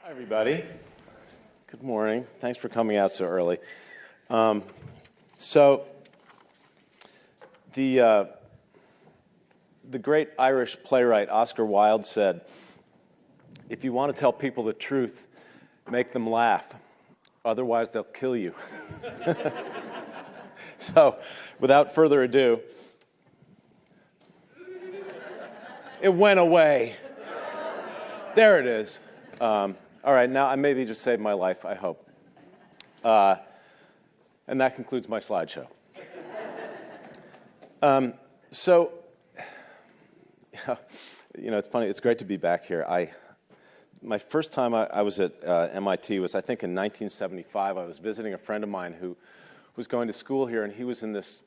Hi, everybody. Good morning. Thanks for coming out so early. So the great Irish playwright Oscar Wilde said, "If you want to tell people the truth, make them laugh. Otherwise, they'll kill you." So, without further ado, it went away. There it is. All right, now I maybe just saved my life, I hope. And that concludes my slideshow. So, it's funny, it's great to be back here. My first time I was at MIT was, I think, in 1975. I was visiting a friend of mine who was going to school here, and he was in this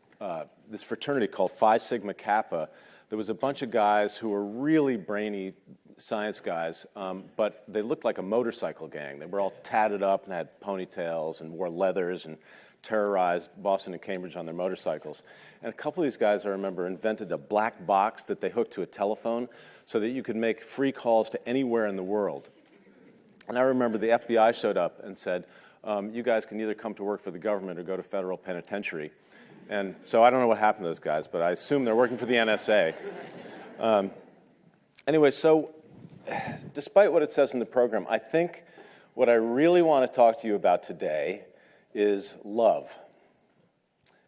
fraternity called Phi Sigma Kappa. There was a bunch of guys who were really brainy science guys, but they looked like a motorcycle gang. They were all tatted up and had ponytails and wore leathers and terrorized Boston and Cambridge on their motorcycles. And a couple of these guys, I remember, invented a black box that they hooked to a telephone so that you could make free calls to anywhere in the world. And I remember the FBI showed up and said, you guys can either come to work for the government or go to federal penitentiary. And so I don't know what happened to those guys, but I assume they're working for the NSA. Anyway, so despite what it says in the program, I think what I really want to talk to you about today is love.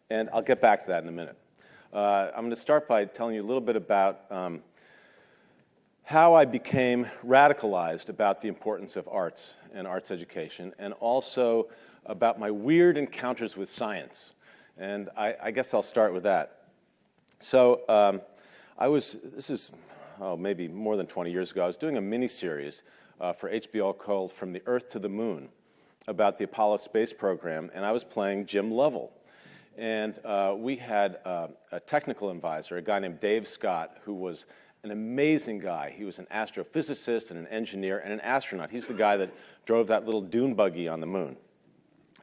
And I'll get back to that in a minute. I'm going to start by telling you a little bit about how I became radicalized about the importance of arts and arts education, and also about my weird encounters with science. And I guess I'll start with that. So this is maybe more than 20 years ago, I was doing a mini-series for HBO called From the Earth to the Moon about the Apollo space program, and I was playing Jim Lovell. And we had a technical advisor, a guy named Dave Scott, who was an amazing guy. He was an astrophysicist and an engineer and an astronaut. He's the guy that drove that little dune buggy on the moon.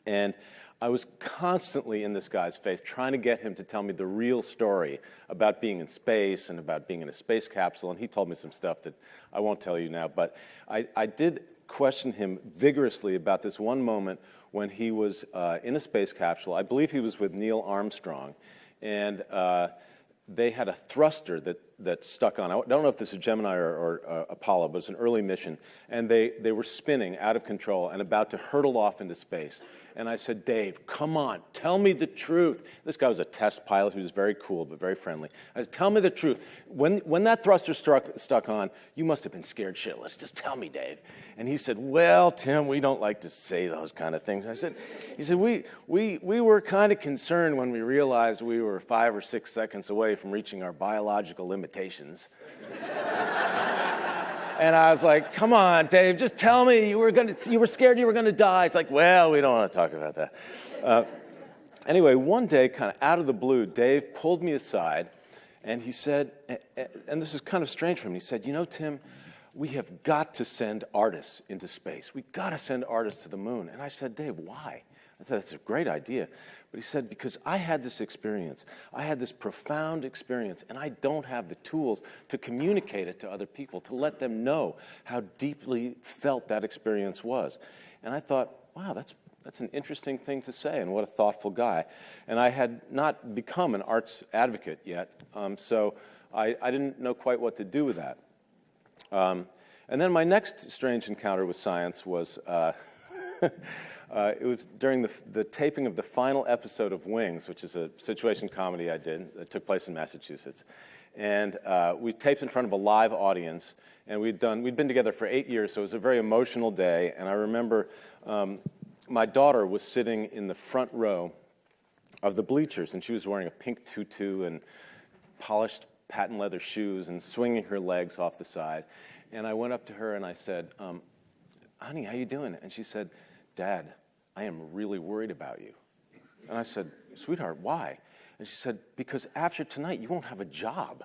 And I was constantly in this guy's face trying to get him to tell me the real story about being in space and about being in a space capsule, and he told me some stuff that I won't tell you now, but I did question him vigorously about this one moment when he was in a space capsule. I believe he was with Neil Armstrong, and they had a thruster that stuck on. I don't know if this is Gemini or Apollo, but it's an early mission, and they were spinning out of control and about to hurtle off into space. And I said, "Dave, come on, tell me the truth." This guy was a test pilot. He was very cool, but very friendly. I said, "Tell me the truth. When that thruster stuck on, you must have been scared shitless. Just tell me, Dave." And he said, "Well, Tim, we don't like to say those kind of things." He said, we were kind of concerned when we realized we were 5 or 6 seconds away from reaching our biological limitations. And I was like, "Come on, Dave, just tell me you were scared you were going to die." It's like, "Well, we don't want to talk about that." Anyway, one day, kind of out of the blue, Dave pulled me aside, and he said, and this is kind of strange for him, he said, "You know, Tim, we have got to send artists into space. We've got to send artists to the moon." And I said, "Dave, why?" I said, "That's a great idea." But he said, "Because I had this experience. I had this profound experience, and I don't have the tools to communicate it to other people, to let them know how deeply felt that experience was." And I thought, wow, that's an interesting thing to say, and what a thoughtful guy. And I had not become an arts advocate yet, so I didn't know quite what to do with that. And then my next strange encounter with science was it was during the taping of the final episode of Wings, which is a situation comedy I did that took place in Massachusetts. And we taped in front of a live audience, and we'd been together for 8 years, so it was a very emotional day. And I remember my daughter was sitting in the front row of the bleachers, and she was wearing a pink tutu and polished patent leather shoes and swinging her legs off the side. And I went up to her and I said, "Honey, how you doing?" And she said, "Dad, I am really worried about you." And I said, "Sweetheart, why?" And she said, "Because after tonight, you won't have a job."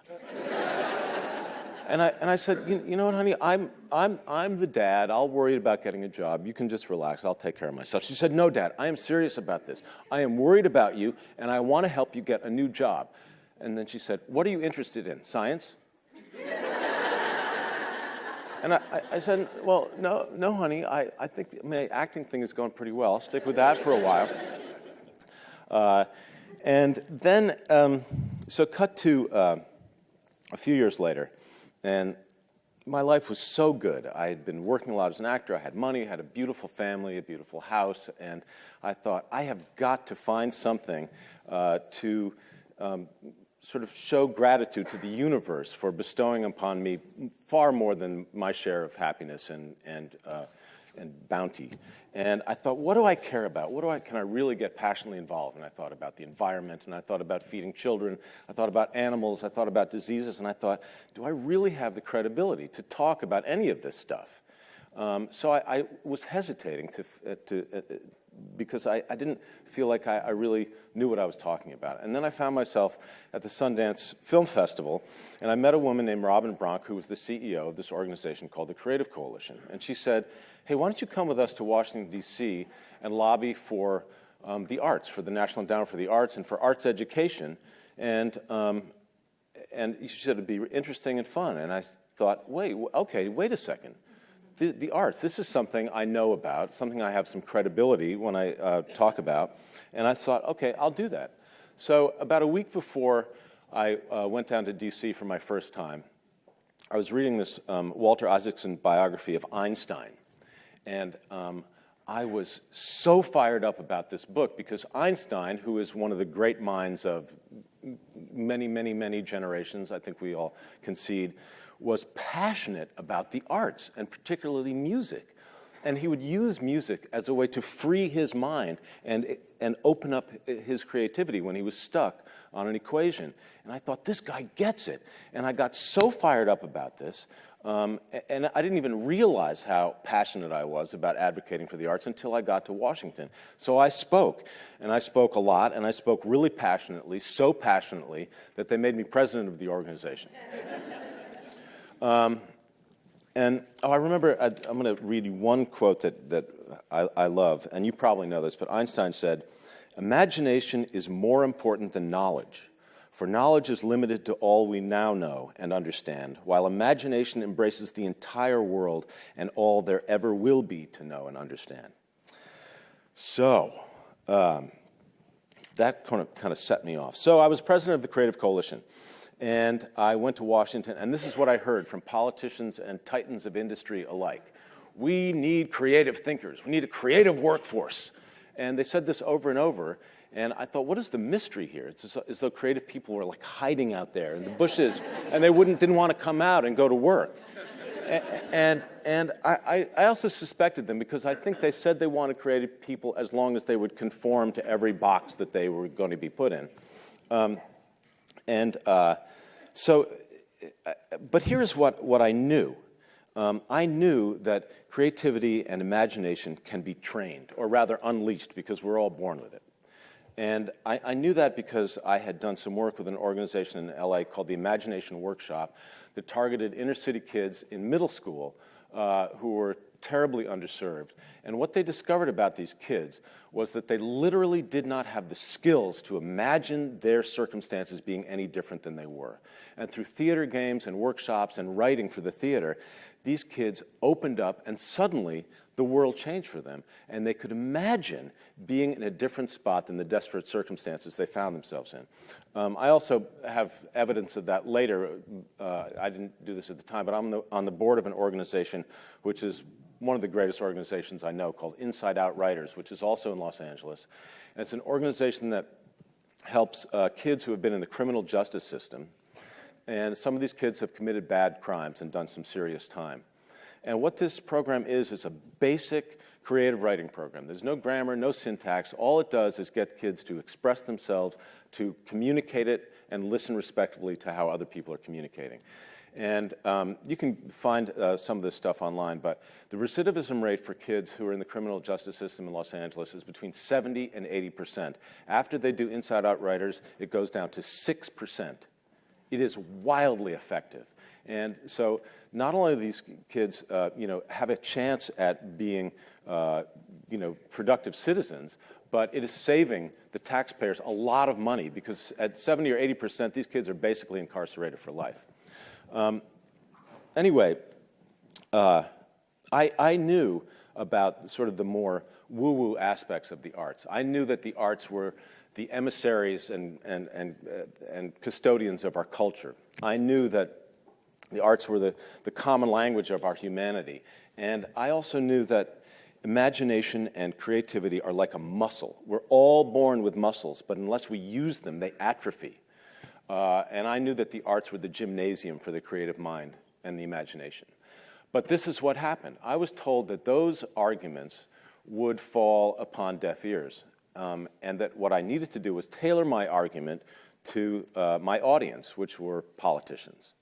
And I said, you know what, honey, I'm the dad. I'll worry about getting a job. You can just relax. I'll take care of myself." She said, "No, Dad, I am serious about this. I am worried about you, and I want to help you get a new job." And then she said, "What are you interested in? Science?" And I said, well, no, honey, I think my acting thing is going pretty well. I'll stick with that for a while. And then, so cut to a few years later, and my life was so good. I had been working a lot as an actor. I had money, I had a beautiful family, a beautiful house, and I thought, I have got to find something to sort of show gratitude to the universe for bestowing upon me far more than my share of happiness and bounty. And I thought, what do I care about? Can I really get passionately involved? And I thought about the environment, and I thought about feeding children, I thought about animals, I thought about diseases, and I thought, do I really have the credibility to talk about any of this stuff? So I was hesitating because I didn't feel like I really knew what I was talking about. And then I found myself at the Sundance Film Festival, and I met a woman named Robin Bronk, who was the CEO of this organization called the Creative Coalition. And she said, hey, why don't you come with us to Washington, D.C. and lobby for the arts, for the National Endowment for the Arts and for arts education. And she said it'd be interesting and fun. And I thought, wait a second. The arts, this is something I know about, something I have some credibility when I talk about, and I thought, okay, I'll do that. So about a week before I went down to D.C. for my first time, I was reading this Walter Isaacson biography of Einstein, and I was so fired up about this book because Einstein, who is one of the great minds of many, many, many generations, I think we all concede, was passionate about the arts, and particularly music. And he would use music as a way to free his mind and open up his creativity when he was stuck on an equation. And I thought, this guy gets it. And I got so fired up about this, and I didn't even realize how passionate I was about advocating for the arts until I got to Washington. So I spoke, and I spoke a lot, and I spoke really passionately, so passionately that they made me president of the organization. And I remember, I'm going to read you one quote that I love, and you probably know this, but Einstein said, imagination is more important than knowledge, for knowledge is limited to all we now know and understand, while imagination embraces the entire world and all there ever will be to know and understand. So, that kind of set me off. So I was president of the Creative Coalition. And I went to Washington, and this is what I heard from politicians and titans of industry alike. We need creative thinkers. We need a creative workforce. And they said this over and over, and I thought, what is the mystery here? It's as though creative people were like hiding out there in the bushes, and they didn't want to come out and go to work. And I also suspected them because I think they said they wanted creative people as long as they would conform to every box that they were going to be put in. But here's what I knew. I knew that creativity and imagination can be trained, or rather unleashed, because we're all born with it. And I knew that because I had done some work with an organization in LA called the Imagination Workshop that targeted inner city kids in middle school who were terribly underserved. And what they discovered about these kids was that they literally did not have the skills to imagine their circumstances being any different than they were. And through theater games and workshops and writing for the theater, these kids opened up, and suddenly the world changed for them. And they could imagine being in a different spot than the desperate circumstances they found themselves in. I also have evidence of that later. I didn't do this at the time, but I'm on the board of an organization which is one of the greatest organizations I know, called Inside Out Writers, which is also in Los Angeles. And it's an organization that helps kids who have been in the criminal justice system. And some of these kids have committed bad crimes and done some serious time. And what this program is a basic creative writing program. There's no grammar, no syntax. All it does is get kids to express themselves, to communicate it, and listen respectfully to how other people are communicating. And you can find some of this stuff online, but the recidivism rate for kids who are in the criminal justice system in Los Angeles is between 70 and 80%. After they do Inside Out Writers, it goes down to 6%. It is wildly effective. And so not only do these kids have a chance at being productive citizens, but it is saving the taxpayers a lot of money, because at 70 or 80%, these kids are basically incarcerated for life. I knew about sort of the more woo-woo aspects of the arts. I knew that the arts were the emissaries and custodians of our culture. I knew that the arts were the common language of our humanity. And I also knew that imagination and creativity are like a muscle. We're all born with muscles, but unless we use them, they atrophy. And I knew that the arts were the gymnasium for the creative mind and the imagination. But this is what happened. I was told that those arguments would fall upon deaf ears, and that what I needed to do was tailor my argument to my audience, which were politicians.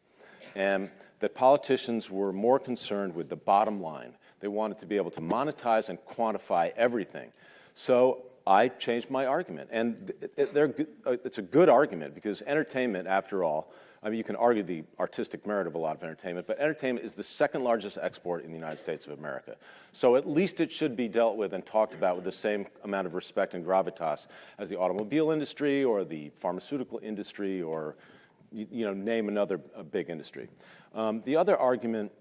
And that politicians were more concerned with the bottom line. They wanted to be able to monetize and quantify everything. So I changed my argument. And it's a good argument, because entertainment, after all, I mean, you can argue the artistic merit of a lot of entertainment, but entertainment is the second largest export in the United States of America. So at least it should be dealt with and talked about with the same amount of respect and gravitas as the automobile industry or the pharmaceutical industry, or name another big industry. The other argument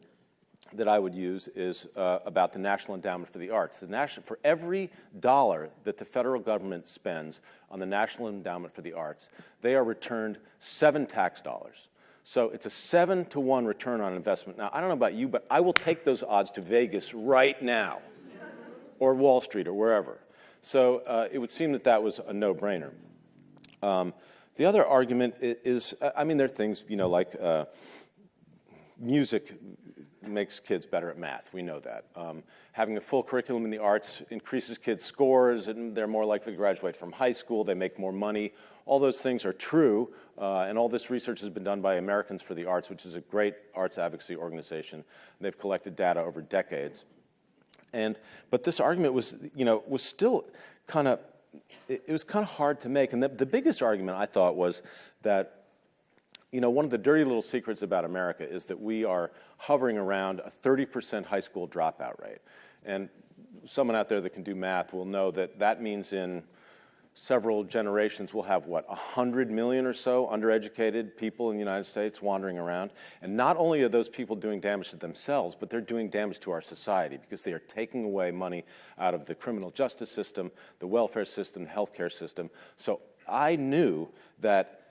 that I would use is about the National Endowment for the Arts. For every dollar that the federal government spends on the National Endowment for the Arts, they are returned 7 tax dollars. So it's a 7-to-1 return on investment. Now, I don't know about you, but I will take those odds to Vegas right now, or Wall Street, or wherever. So it would seem that that was a no-brainer. The other argument is, I mean, there are things, like music makes kids better at math. We know that. Having a full curriculum in the arts increases kids' scores, and they're more likely to graduate from high school. They make more money. All those things are true, and all this research has been done by Americans for the Arts, which is a great arts advocacy organization. They've collected data over decades. But this argument was still kind of, it was kind of hard to make. And the biggest argument, I thought, was that one of the dirty little secrets about America is that we are hovering around a 30% high school dropout rate. And someone out there that can do math will know that that means in several generations we'll have, 100 million or so undereducated people in the United States wandering around. And not only are those people doing damage to themselves, but they're doing damage to our society, because they are taking away money out of the criminal justice system, the welfare system, the healthcare system. So I knew that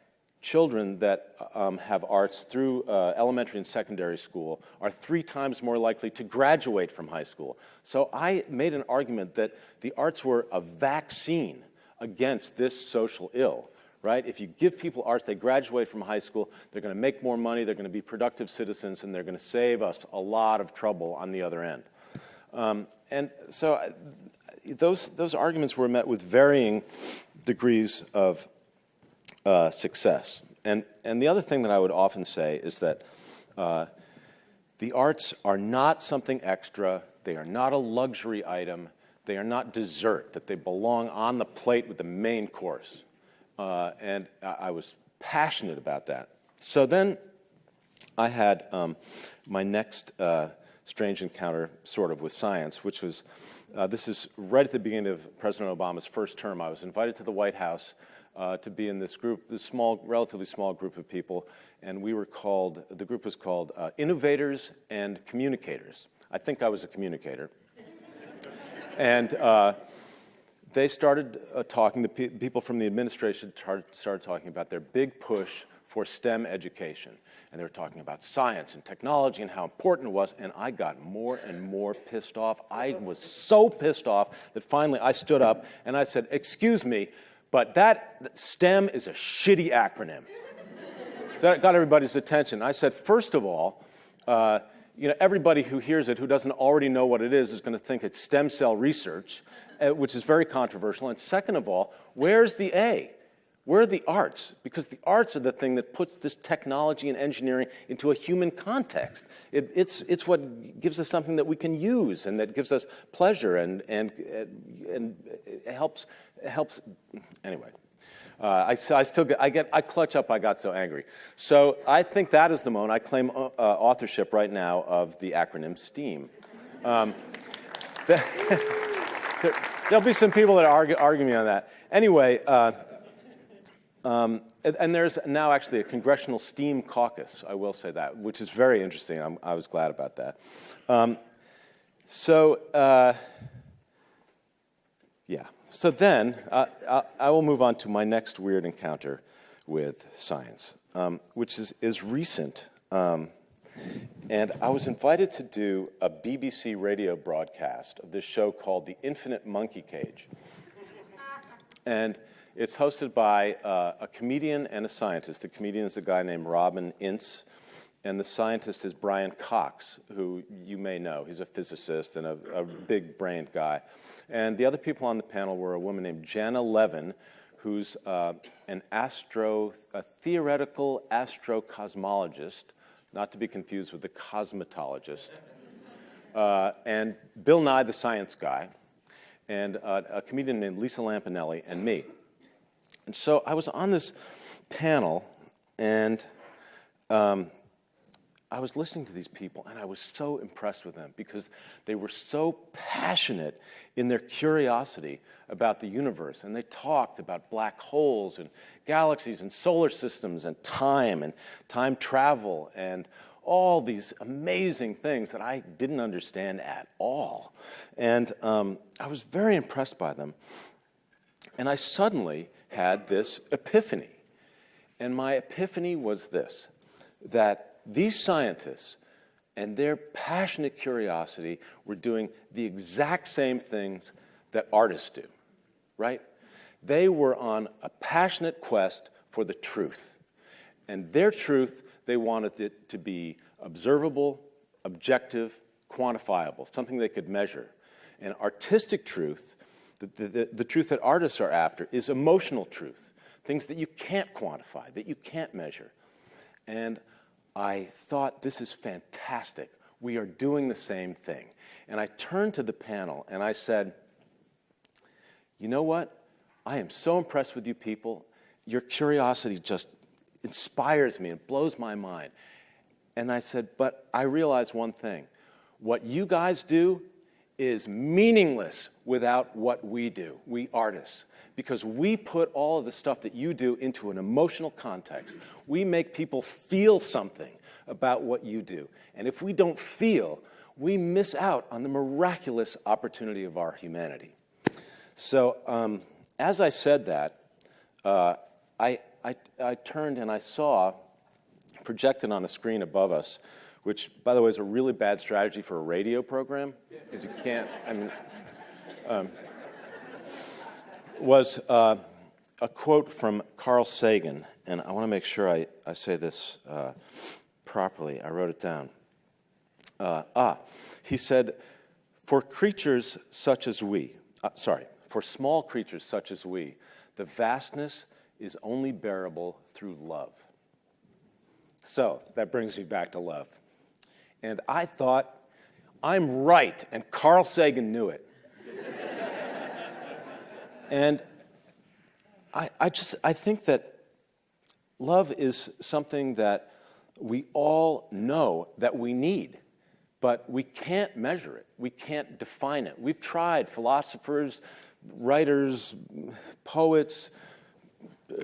children that have arts through elementary and secondary school are 3 times more likely to graduate from high school. So I made an argument that the arts were a vaccine against this social ill, right? If you give people arts, they graduate from high school, they're going to make more money, they're going to be productive citizens, and they're going to save us a lot of trouble on the other end. And so those arguments were met with varying degrees of success. And the other thing that I would often say is that the arts are not something extra. They are not a luxury item. They are not dessert, that they belong on the plate with the main course. And I was passionate about that. So then I had my next strange encounter, sort of, with science, which was, this is right at the beginning of President Obama's first term. I was invited to the White House to be in this group, this relatively small group of people, and the group was called Innovators and Communicators. I think I was a communicator. And they started talking, the people from the administration started talking about their big push for STEM education. And they were talking about science and technology and how important it was, and I got more and more pissed off. I was so pissed off that finally I stood up and I said, "Excuse me, but that STEM is a shitty acronym." That got everybody's attention. I said, first of all, everybody who hears it who doesn't already know what it is going to think it's stem cell research, which is very controversial. And second of all, where's the A? Where are the arts? Because the arts are the thing that puts this technology and engineering into a human context. It's what gives us something that we can use and that gives us pleasure and it helps. Anyway. I clutch up, I got so angry. So I think that is the moment. I claim authorship right now of the acronym STEAM. There'll be some people that argue me on that. Anyway, And there's now actually a congressional STEAM caucus, I will say that, which is very interesting. I was glad about that. So then I will move on to my next weird encounter with science, which is recent. And I was invited to do a BBC radio broadcast of this show called The Infinite Monkey Cage. And it's hosted by a comedian and a scientist. The comedian is a guy named Robin Ince, and the scientist is Brian Cox, who you may know. He's a physicist and a big-brained guy. And the other people on the panel were a woman named Jana Levin, who's a theoretical astrocosmologist, not to be confused with the cosmetologist, and Bill Nye, the science guy, and a comedian named Lisa Lampanelli, and me. And so I was on this panel, and I was listening to these people, and I was so impressed with them because they were so passionate in their curiosity about the universe. And they talked about black holes and galaxies and solar systems and time travel and all these amazing things that I didn't understand at all. And I was very impressed by them. And I suddenly had this epiphany. And my epiphany was this, that these scientists and their passionate curiosity were doing the exact same things that artists do, right? They were on a passionate quest for the truth. And their truth, they wanted it to be observable, objective, quantifiable, something they could measure. And artistic truth, the truth that artists are after, is emotional truth, things that you can't quantify, that you can't measure. And I thought, this is fantastic. We are doing the same thing. And I turned to the panel and I said, you know what? I am so impressed with you people. Your curiosity just inspires me and blows my mind. And I said, but I realize one thing. What you guys do is meaningless without what we do, we artists. Because we put all of the stuff that you do into an emotional context. We make people feel something about what you do. And if we don't feel, we miss out on the miraculous opportunity of our humanity. So as I said that, I turned and I saw, projected on a screen above us, which, by the way, is a really bad strategy for a radio program, because you can't, was a quote from Carl Sagan, and I want to make sure I say this properly. I wrote it down. He said, for small creatures such as we, the vastness is only bearable through love. So that brings me back to love. And I thought, I'm right, and Carl Sagan knew it. And I think that love is something that we all know that we need, but we can't measure it. We can't define it. We've tried, philosophers, writers, poets,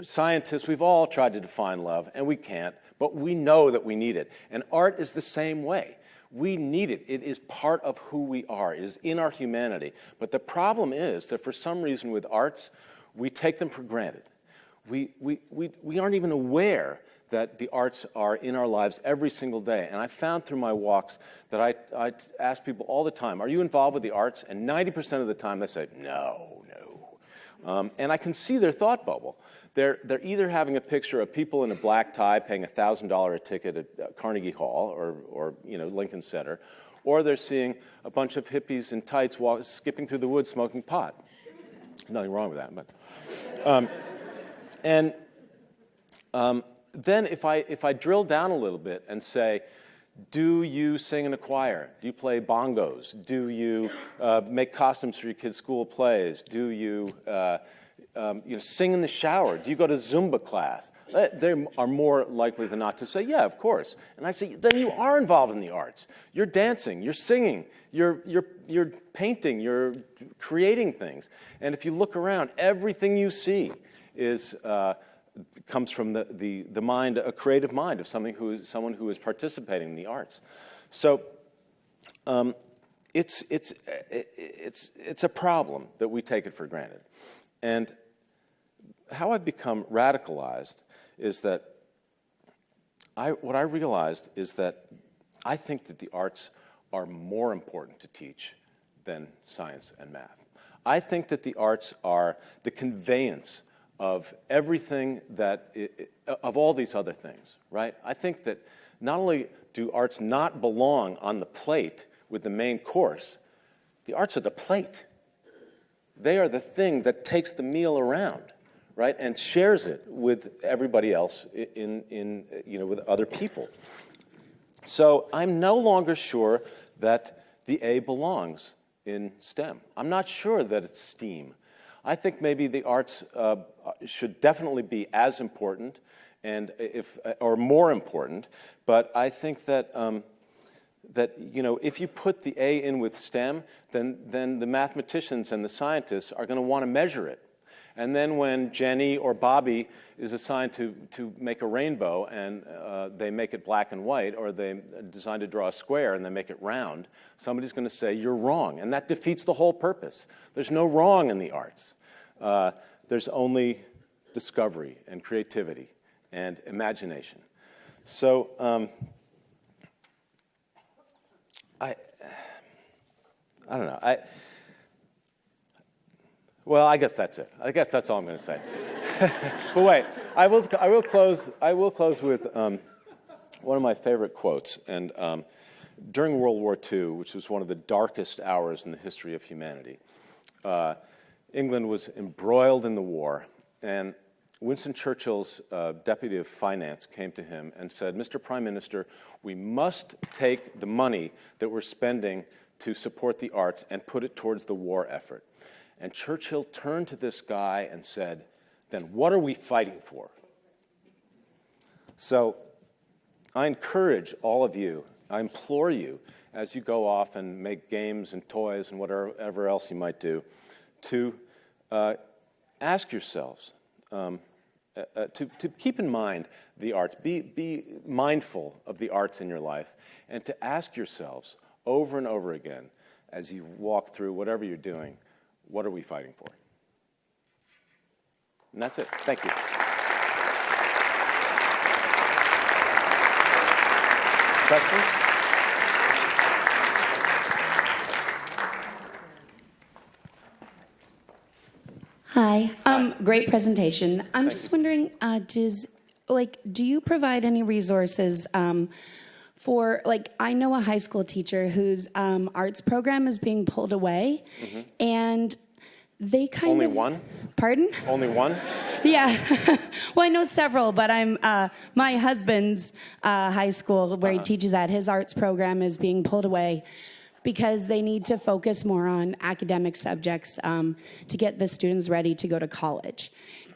scientists, we've all tried to define love, and we can't, but we know that we need it. And art is the same way. We need it. It is part of who we are. It is in our humanity. But the problem is that for some reason with arts, we take them for granted. We aren't even aware that the arts are in our lives every single day. And I found through my walks that I ask people all the time, are you involved with the arts? And 90% of the time they say, no. And I can see their thought bubble. They're either having a picture of people in a black tie paying $1,000 a ticket at Carnegie Hall or Lincoln Center, or they're seeing a bunch of hippies in tights skipping through the woods smoking pot. Nothing wrong with that, but then if I drill down a little bit and say, do you sing in a choir? Do you play bongos? Do you make costumes for your kids' school plays? Do you sing in the shower? Do you go to Zumba class? They are more likely than not to say, yeah, of course. And I say, then you are involved in the arts. You're dancing, you're singing, you're painting, you're creating things. And if you look around, everything you see is comes from the mind, a creative mind of someone who is participating in the arts. So it's a problem that we take it for granted. And how I've become radicalized is that what I realized is that I think that the arts are more important to teach than science and math. I think that the arts are the conveyance of everything of all these other things, right? I think that not only do arts not belong on the plate with the main course, the arts are the plate. They are the thing that takes the meal around, right, and shares it with everybody else with other people. So I'm no longer sure that the A belongs in STEM. I'm not sure that it's STEAM. I think maybe the arts should definitely be as important or more important, but I think that if you put the A in with STEM, then the mathematicians and the scientists are going to want to measure it. And then when Jenny or Bobby is assigned to make a rainbow and they make it black and white, or they design to draw a square and they make it round, somebody's going to say, you're wrong. And that defeats the whole purpose. There's no wrong in the arts. There's only discovery and creativity and imagination. So I don't know. Well, I guess that's it. I guess that's all I'm going to say. But wait, I will close with one of my favorite quotes. And during World War II, which was one of the darkest hours in the history of humanity, England was embroiled in the war, and Winston Churchill's deputy of finance came to him and said, "Mr. Prime Minister, we must take the money that we're spending to support the arts and put it towards the war effort." And Churchill turned to this guy and said, "Then what are we fighting for?" So I encourage all of you, I implore you, as you go off and make games and toys and whatever else you might do, to ask yourselves, to keep in mind the arts, be mindful of the arts in your life, and to ask yourselves over and over again as you walk through whatever you're doing, what are we fighting for? And that's it. Thank you. Questions? Hi. Great presentation. I'm just wondering, do you provide any resources for, I know a high school teacher whose arts program is being pulled away, and they kind Only of... one? Pardon? Only one? Yeah. Well, I know several, but my husband's high school where he teaches at, his arts program is being pulled away because they need to focus more on academic subjects to get the students ready to go to college.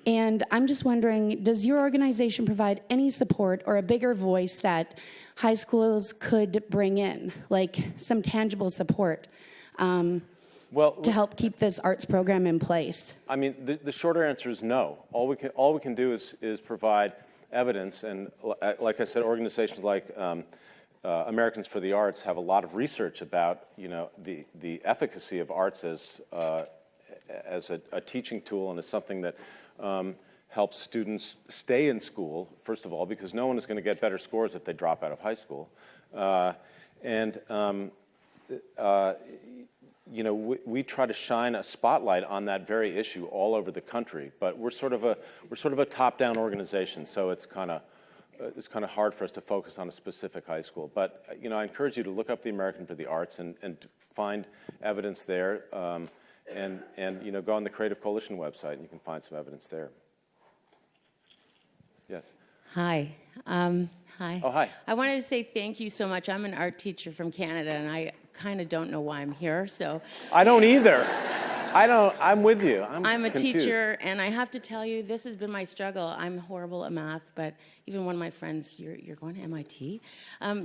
And I'm just wondering, does your organization provide any support or a bigger voice that high schools could bring in, like some tangible support to help keep this arts program in place? I mean, the shorter answer is no. All we can do is provide evidence, and like I said, organizations like Americans for the Arts have a lot of research about the efficacy of arts as a teaching tool and as something that helps students stay in school, first of all, because no one is going to get better scores if they drop out of high school. We try to shine a spotlight on that very issue all over the country, but we're sort of a top-down organization, so it's kind of hard for us to focus on a specific high school. But I encourage you to look up the American for the Arts and find evidence there, and go on the Creative Coalition website and you can find some evidence there. Yes. Hi. Hi. Oh, hi. I wanted to say thank you so much. I'm an art teacher from Canada, and I kind of don't know why I'm here. So I don't either. I'm with you. I'm a confused. teacher, and I have to tell you, this has been my struggle. I'm horrible at math, but even one of my friends, you're going to MIT.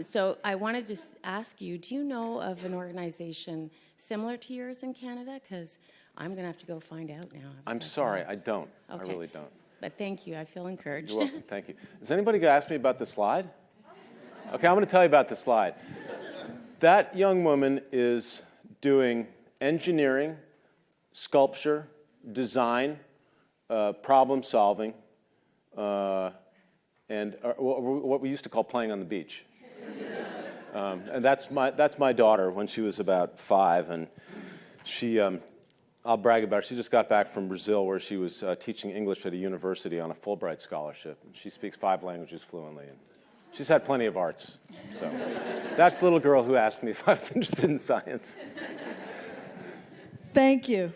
So I wanted to ask you, do you know of an organization similar to yours in Canada? Because I'm going to have to go find out now. I'm sorry, I don't. Okay. I really don't. But thank you. I feel encouraged. You're welcome. Thank you. Is anybody going to ask me about the slide? Okay, I'm going to tell you about the slide. That young woman is doing engineering, sculpture, design, problem solving, and what we used to call playing on the beach. And that's my daughter when she was about 5, and she, I'll brag about her. She just got back from Brazil where she was teaching English at a university on a Fulbright scholarship. She speaks 5 languages fluently, and she's had plenty of arts. So that's the little girl who asked me if I was interested in science. Thank you.